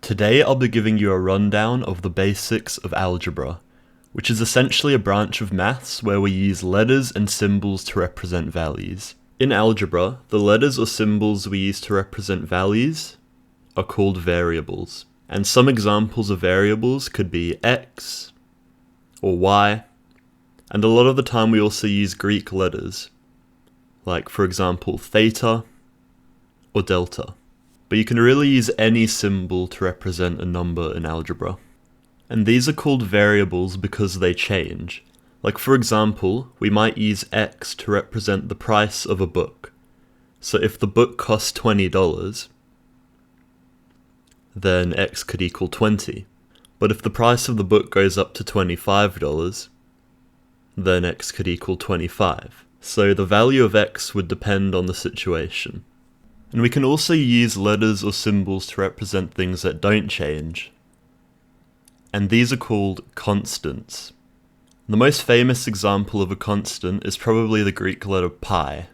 Today I'll be giving you a rundown of the basics of algebra, which is essentially a branch of maths where we use letters and symbols to represent values. In algebra, the letters or symbols we use to represent values are called variables. And some examples of variables could be x or y, and a lot of the time we also use Greek letters, like for example theta or delta. But you can really use any symbol to represent a number in algebra. And these are called variables because they change. Like for example, we might use x to represent the price of a book. So if the book costs $20, then x could equal 20. But if the price of the book goes up to $25, then x could equal 25. So the value of x would depend on the situation. And we can also use letters or symbols to represent things that don't change. And these are called constants. The most famous example of a constant is probably the Greek letter pi,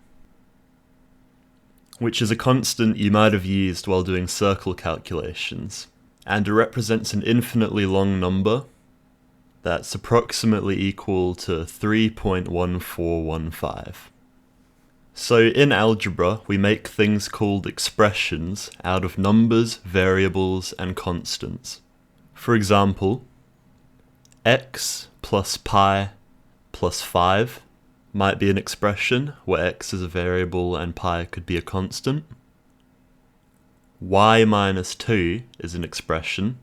which is a constant you might have used while doing circle calculations. And it represents an infinitely long number that's approximately equal to 3.1415. So in algebra, we make things called expressions out of numbers, variables, and constants. For example, x plus pi plus 5 might be an expression where x is a variable and pi could be a constant. Y minus 2 is an expression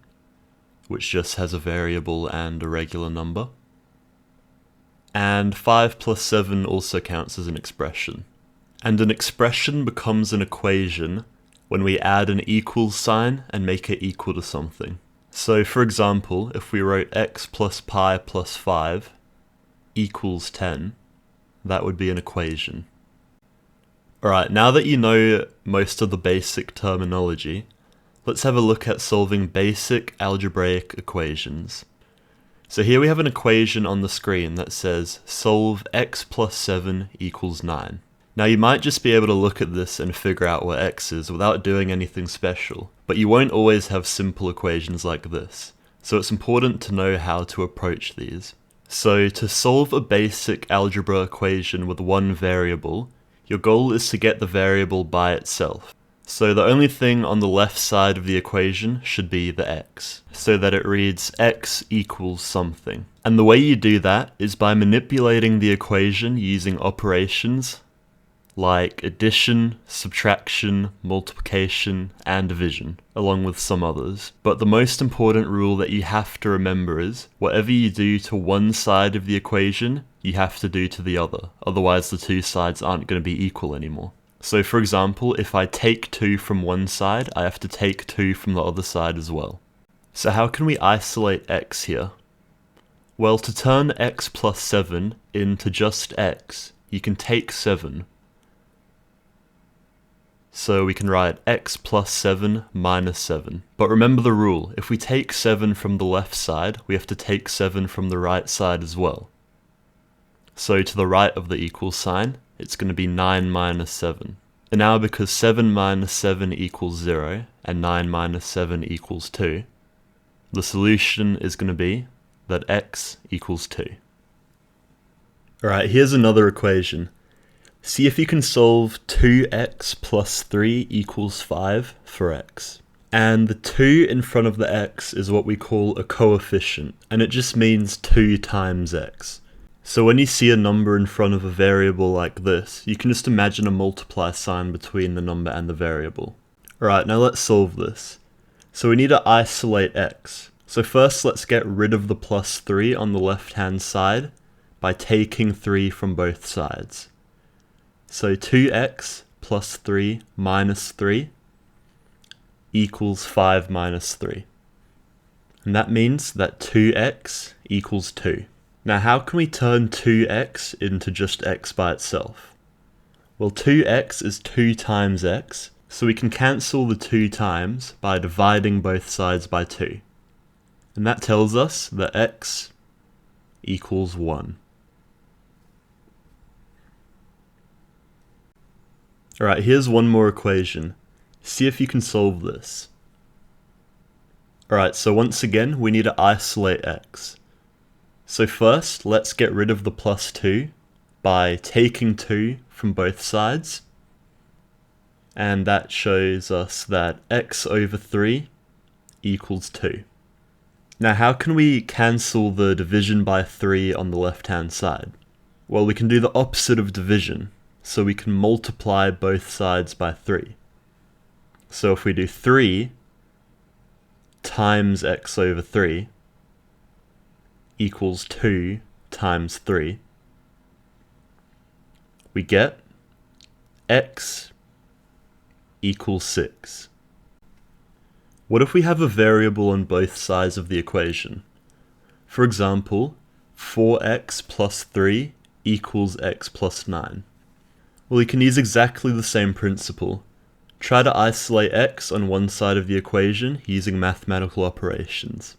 which just has a variable and a regular number. And 5 plus 7 also counts as an expression. And an expression becomes an equation when we add an equals sign and make it equal to something. So for example, if we wrote x plus pi plus 5 equals 10, that would be an equation. Alright, now that you know most of the basic terminology, let's have a look at solving basic algebraic equations. So here we have an equation on the screen that says solve x plus 7 equals 9. Now you might just be able to look at this and figure out what x is without doing anything special, but you won't always have simple equations like this, so it's important to know how to approach these. So to solve a basic algebra equation with one variable, your goal is to get the variable by itself. So the only thing on the left side of the equation should be the x, so that it reads x equals something. And the way you do that is by manipulating the equation using operations like addition, subtraction, multiplication, and division, along with some others. But the most important rule that you have to remember is, whatever you do to one side of the equation, you have to do to the other, otherwise the two sides aren't going to be equal anymore. So for example, if I take 2 from one side, I have to take 2 from the other side as well. So how can we isolate x here? Well, to turn x plus 7 into just x, you can take 7. So we can write x plus 7 minus 7. But remember the rule, if we take 7 from the left side, we have to take 7 from the right side as well. So to the right of the equal sign, it's going to be 9 minus 7. And now because 7 minus 7 equals 0, and 9 minus 7 equals 2, the solution is going to be that x equals 2. Alright, here's another equation. See if you can solve 2x plus 3 equals 5 for x. And the 2 in front of the x is what we call a coefficient, and it just means 2 times x. So when you see a number in front of a variable like this, you can just imagine a multiply sign between the number and the variable. Alright, now let's solve this. So we need to isolate x. So first let's get rid of the plus 3 on the left hand side by taking 3 from both sides. So 2x plus 3 minus 3 equals 5 minus 3. And that means that 2x equals 2. Now how can we turn 2x into just x by itself? Well, 2x is 2 times x, so we can cancel the 2 times by dividing both sides by 2. And that tells us that x equals 1. Alright, here's one more equation. See if you can solve this. Alright, so once again, we need to isolate x. So first, let's get rid of the plus 2 by taking 2 from both sides. And that shows us that x over 3 equals 2. Now how can we cancel the division by 3 on the left-hand side? Well, we can do the opposite of division, so we can multiply both sides by 3. So if we do 3 times x over 3 equals 2 times 3, we get x equals 6. What if we have a variable on both sides of the equation? For example, 4x plus 3 equals x plus 9. Well, you can use exactly the same principle. Try to isolate x on one side of the equation using mathematical operations.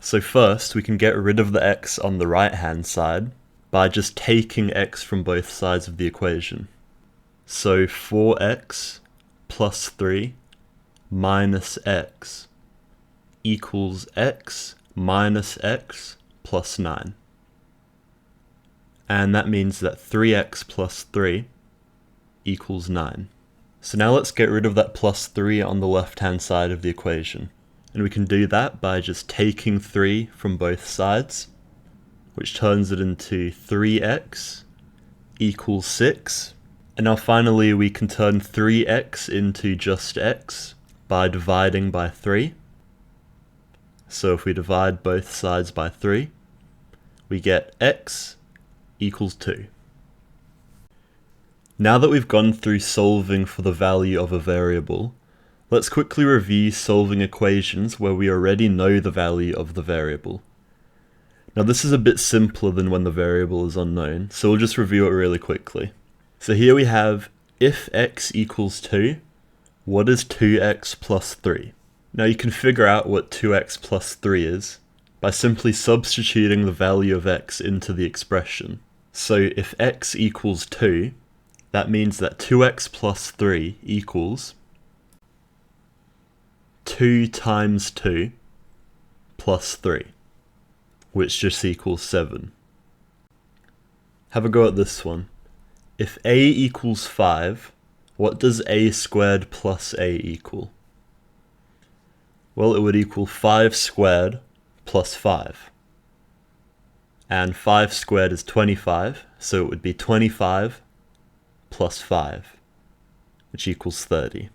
So first, we can get rid of the x on the right-hand side by just taking x from both sides of the equation. So 4x plus 3 minus x equals x minus x plus 9. And that means that 3x plus 3 equals 9. So now let's get rid of that plus 3 on the left-hand side of the equation. And we can do that by just taking 3 from both sides, which turns it into 3x equals 6. And now finally we can turn 3x into just x by dividing by 3. So if we divide both sides by 3, we get x equals 2. Now that we've gone through solving for the value of a variable, let's quickly review solving equations where we already know the value of the variable. Now this is a bit simpler than when the variable is unknown, so we'll just review it really quickly. So here we have, if x equals 2, what is 2x plus 3? Now you can figure out what 2x plus 3 is by simply substituting the value of x into the expression. So if x equals 2, that means that 2x plus 3 equals 2 times 2 plus 3, which just equals 7. Have a go at this one. If a equals 5, what does a squared plus a equal? Well, it would equal 5 squared plus 5. And 5 squared is 25, so it would be 25 plus 5, which equals 30.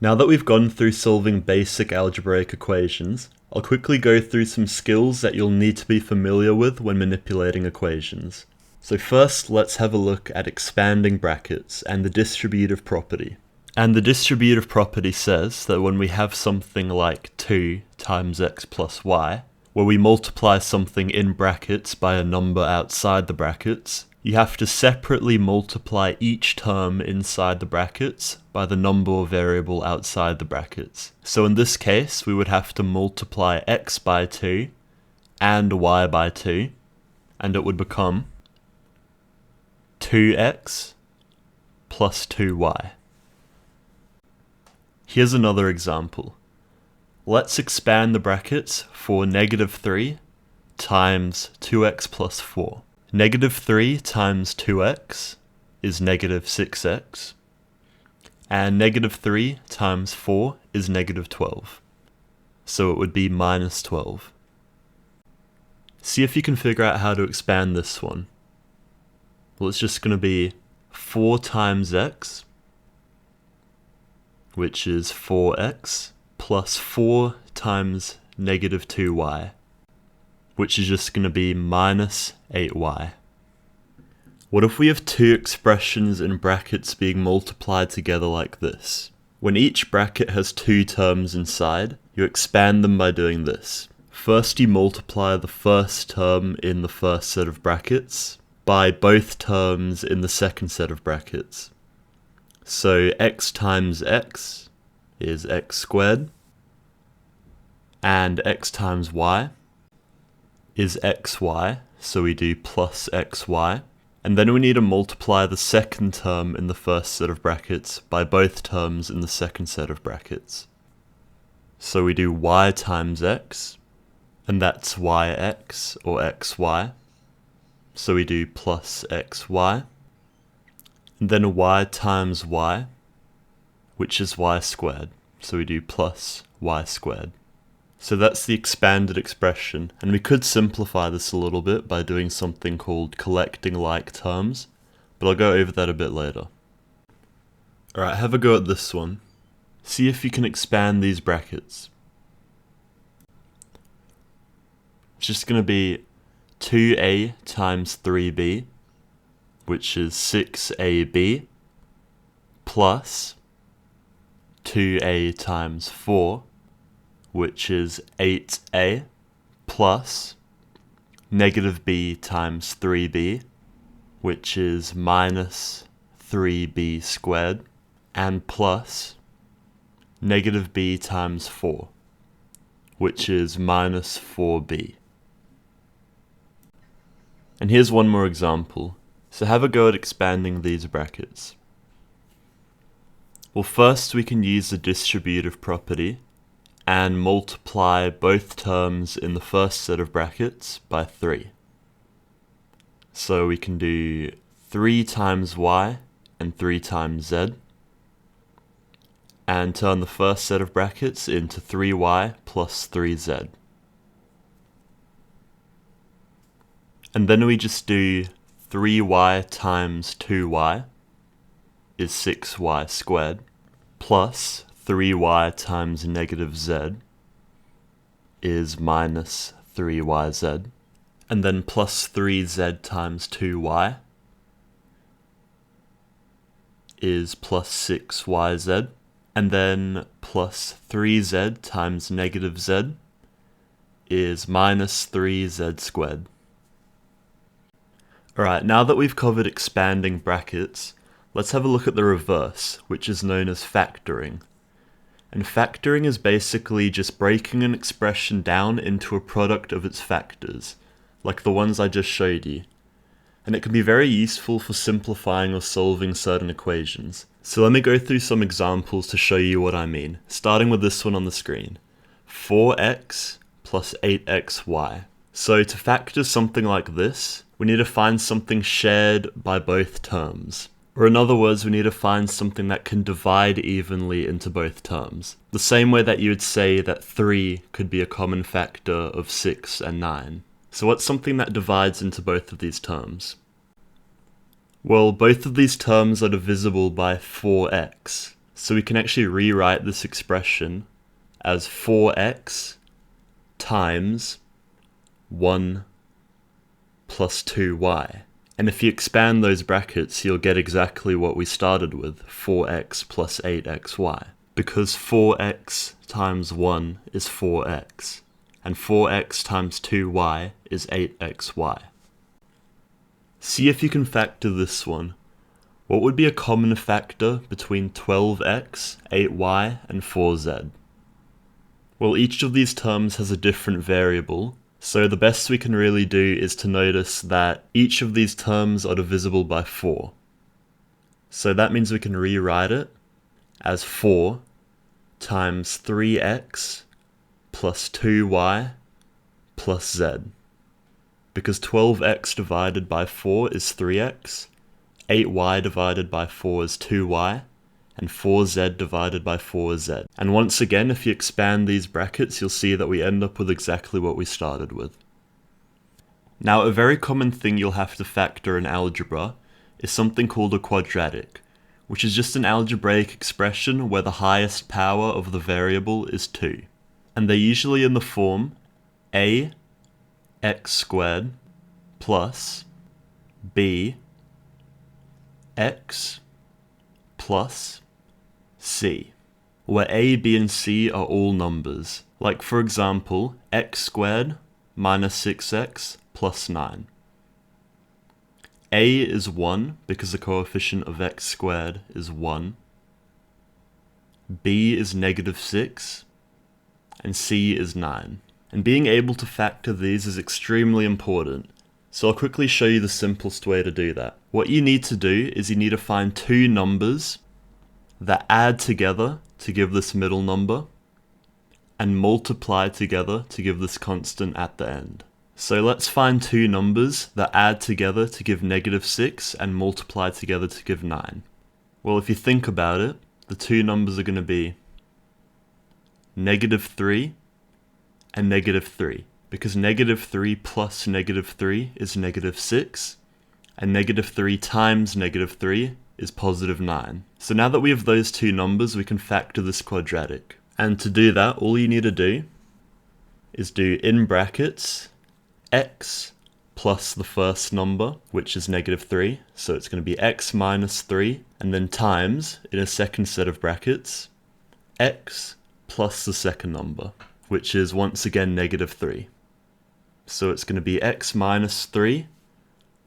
Now that we've gone through solving basic algebraic equations, I'll quickly go through some skills that you'll need to be familiar with when manipulating equations. So first, let's have a look at expanding brackets and the distributive property. And the distributive property says that when we have something like 2 times x plus y, where we multiply something in brackets by a number outside the brackets, you have to separately multiply each term inside the brackets by the number or variable outside the brackets. So in this case, we would have to multiply x by 2 and y by 2, and it would become 2x plus 2y. Here's another example. Let's expand the brackets for negative 3 times 2x plus 4. Negative 3 times 2x is negative 6x, and negative 3 times 4 is negative 12. So it would be minus 12. See if you can figure out how to expand this one. Well, it's just going to be 4 times x, which is 4x, plus 4 times negative 2y, which is just going to be minus 8y. What if we have two expressions in brackets being multiplied together like this? When each bracket has two terms inside, you expand them by doing this. First you multiply the first term in the first set of brackets by both terms in the second set of brackets. So x times x is x squared, and x times y is xy, so we do plus xy. And then we need to multiply the second term in the first set of brackets by both terms in the second set of brackets. So we do y times x, and that's yx or xy. So we do plus xy. And then y times y, which is y squared. So we do plus y squared. So that's the expanded expression, and we could simplify this a little bit by doing something called collecting like terms, but I'll go over that a bit later. Alright, have a go at this one. See if you can expand these brackets. It's just going to be 2a times 3b, which is 6ab, plus 2a times 4, which is 8a, plus negative b times 3b, which is minus 3b squared, and plus negative b times 4, which is minus 4b. And here's one more example. So have a go at expanding these brackets. Well, first we can use the distributive property and multiply both terms in the first set of brackets by 3. So we can do 3 times y and 3 times z, and turn the first set of brackets into 3y plus 3z. And then we just do 3y times 2y is 6y squared, plus 3y times negative z is minus 3yz, and then plus 3z times 2y is plus 6yz, and then plus 3z times negative z is minus 3z squared. Alright, now that we've covered expanding brackets, let's have a look at the reverse, which is known as factoring. And factoring is basically just breaking an expression down into a product of its factors, like the ones I just showed you. And it can be very useful for simplifying or solving certain equations. So let me go through some examples to show you what I mean, starting with this one on the screen. 4x plus 8xy. So to factor something like this, we need to find something shared by both terms. Or in other words, we need to find something that can divide evenly into both terms. The same way that you would say that 3 could be a common factor of 6 and 9. So what's something that divides into both of these terms? Well, both of these terms are divisible by 4x. So we can actually rewrite this expression as 4x times 1 plus 2y. And if you expand those brackets, you'll get exactly what we started with, 4x plus 8xy. Because 4x times 1 is 4x, and 4x times 2y is 8xy. See if you can factor this one. What would be a common factor between 12x, 8y, and 4z? Well, each of these terms has a different variable, so the best we can really do is to notice that each of these terms are divisible by 4. So that means we can rewrite it as 4 times 3x plus 2y plus z. Because 12x divided by 4 is 3x, 8y divided by 4 is 2y, and 4z divided by 4 is z. And once again, if you expand these brackets, you'll see that we end up with exactly what we started with. Now, a very common thing you'll have to factor in algebra is something called a quadratic, which is just an algebraic expression where the highest power of the variable is 2. And they're usually in the form a x squared plus b x plus c, where a, b, and c are all numbers. Like for example, x squared minus 6x plus 9. A is 1 because the coefficient of x squared is 1. B is negative 6. And c is 9. And being able to factor these is extremely important. So I'll quickly show you the simplest way to do that. What you need to do is you need to find two numbers that add together to give this middle number, and multiply together to give this constant at the end. So let's find two numbers that add together to give -6 and multiply together to give 9. Well, if you think about it, the two numbers are going to be -3 and -3, because -3 plus -3 is -6, and -3 times -3 is +9. So now that we have those two numbers, we can factor this quadratic. And to do that, all you need to do is do in brackets x plus the first number, which is -3, so it's going to be x minus 3, and then times, in a second set of brackets, x plus the second number, which is once again -3. So it's going to be x minus 3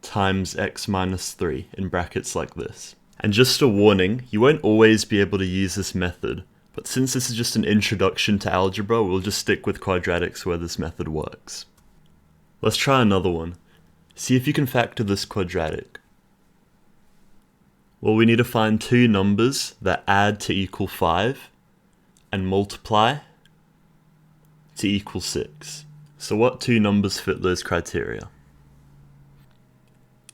times x minus 3 in brackets like this. And just a warning, you won't always be able to use this method, but since this is just an introduction to algebra, we'll just stick with quadratics where this method works. Let's try another one. See if you can factor this quadratic. Well, we need to find two numbers that add to equal 5 and multiply to equal 6. So what two numbers fit those criteria?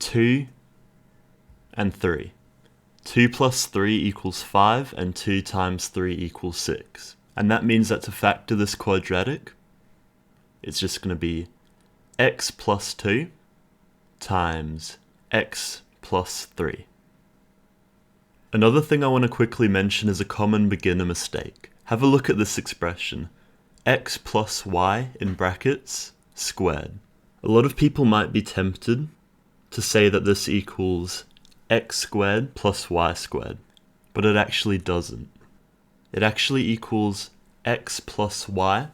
2 and 3. 2 plus 3 equals 5, and 2 times 3 equals 6. And that means that to factor this quadratic, it's just going to be x plus 2 times x plus 3. Another thing I want to quickly mention is a common beginner mistake. Have a look at this expression, x plus y in brackets squared. A lot of people might be tempted to say that this equals x squared plus y squared, but it actually doesn't. It actually equals x plus y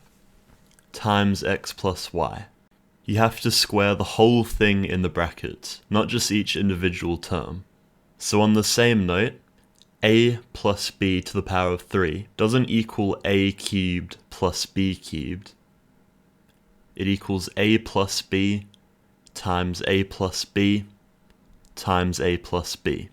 times x plus y. You have to square the whole thing in the brackets, not just each individual term. So on the same note, a plus b to the power of 3 doesn't equal a cubed plus b cubed. It equals a plus b times a plus b times a plus b.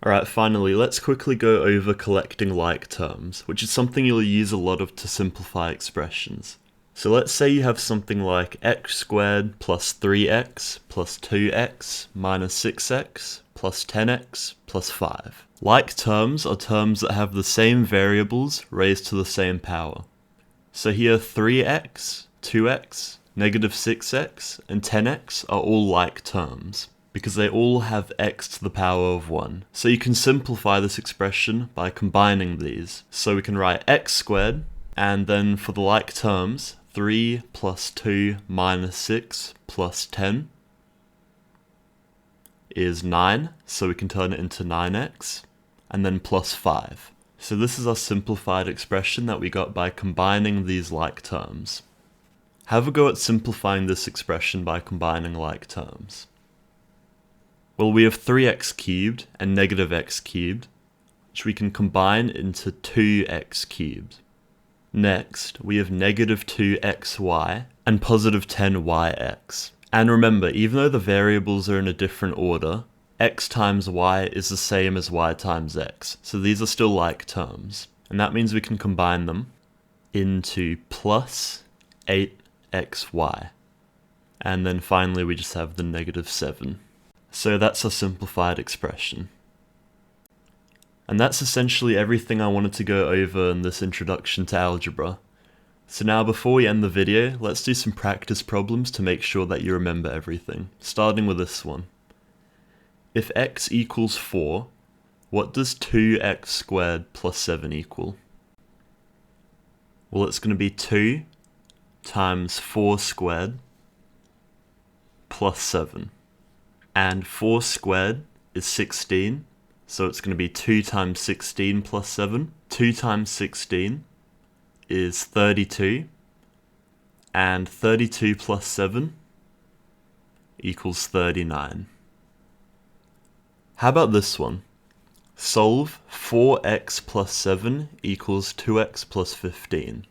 Alright, finally, let's quickly go over collecting like terms, which is something you'll use a lot of to simplify expressions. So let's say you have something like x squared plus 3x plus 2x minus 6x plus 10x plus 5. Like terms are terms that have the same variables raised to the same power. So here 3x, 2x, -6x, and 10x are all like terms, because they all have x to the power of 1. So you can simplify this expression by combining these. So we can write x squared, and then for the like terms, 3 plus 2 minus 6 plus 10 is 9, so we can turn it into 9x, and then plus 5. So this is our simplified expression that we got by combining these like terms. Have a go at simplifying this expression by combining like terms. Well, we have 3x cubed and -x cubed, which we can combine into 2x cubed. Next, we have -2xy and +10yx. And remember, even though the variables are in a different order, x times y is the same as y times x, so these are still like terms. And that means we can combine them into plus 8xy. And then finally we just have the -7. So that's a simplified expression. And that's essentially everything I wanted to go over in this introduction to algebra. So now before we end the video, let's do some practice problems to make sure that you remember everything, starting with this one. If x equals 4, what does 2x squared plus 7 equal? Well, it's going to be 2 times 4 squared plus 7. And 4 squared is 16, so it's going to be 2 times 16 plus 7. 2 times 16 is 32, and 32 plus 7 equals 39. How about this one? Solve 4x plus 7 equals 2x plus 15.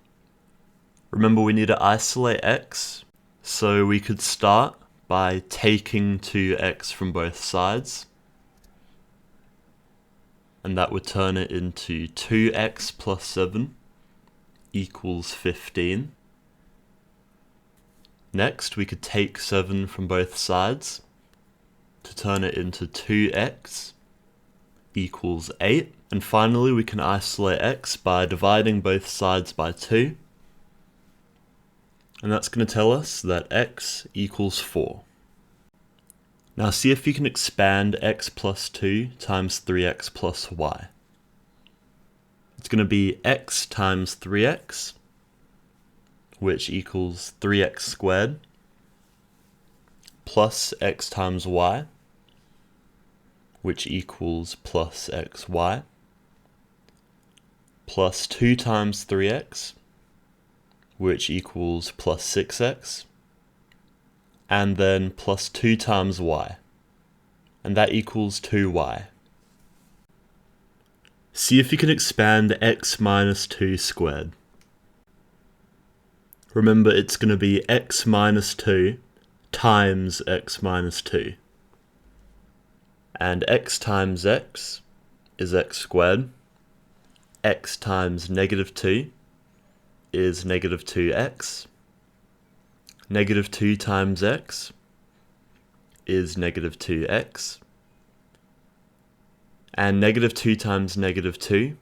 Remember, we need to isolate x, so we could start by taking 2x from both sides, and that would turn it into 2x plus 7 equals 15. Next, we could take 7 from both sides to turn it into 2x equals 8. And finally, we can isolate x by dividing both sides by 2. And that's going to tell us that x equals 4. Now see if you can expand x plus 2 times 3x plus y. It's going to be x times 3x, which equals 3x squared, plus x times y, which equals plus xy, plus 2 times 3x, which equals plus 6x, and then plus 2 times y, and that equals 2y. See if you can expand x minus 2 squared. Remember, it's going to be x minus 2 times x minus 2. And x times x is x squared. X times negative 2 is negative 2x. Negative 2 times x is negative 2x. And negative 2 times negative 2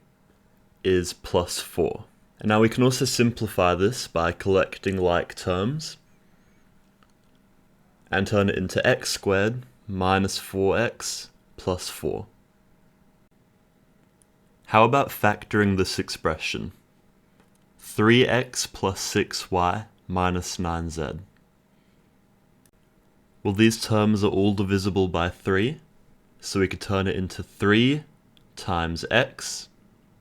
is plus 4. And now we can also simplify this by collecting like terms and turn it into x squared minus 4x plus 4. How about factoring this expression? 3x plus 6y minus 9z. Well, these terms are all divisible by 3, so we could turn it into 3 times x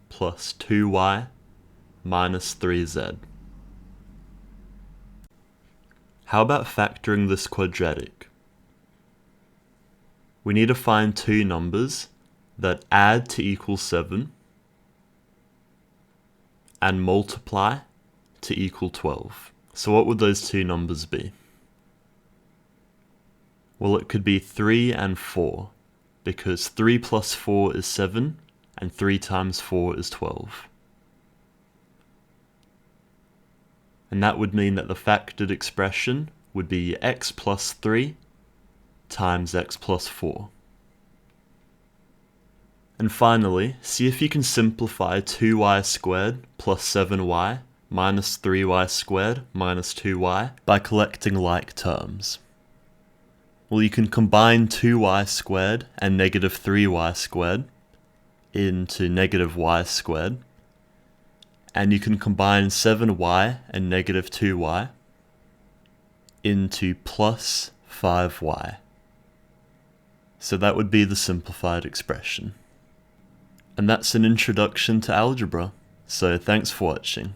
plus 2y minus 3z. How about factoring this quadratic? We need to find two numbers that add to equal 7 and multiply to equal 12. So what would those two numbers be? Well, it could be 3 and 4, because 3 plus 4 is 7, and 3 times 4 is 12. And that would mean that the factored expression would be x plus 3 times x plus 4. And finally, see if you can simplify 2y squared plus 7y minus 3y squared minus 2y by collecting like terms. Well, you can combine 2y squared and negative 3y squared into negative y squared, and you can combine 7y and negative 2y into plus 5y. So that would be the simplified expression. And that's an introduction to algebra, so thanks for watching.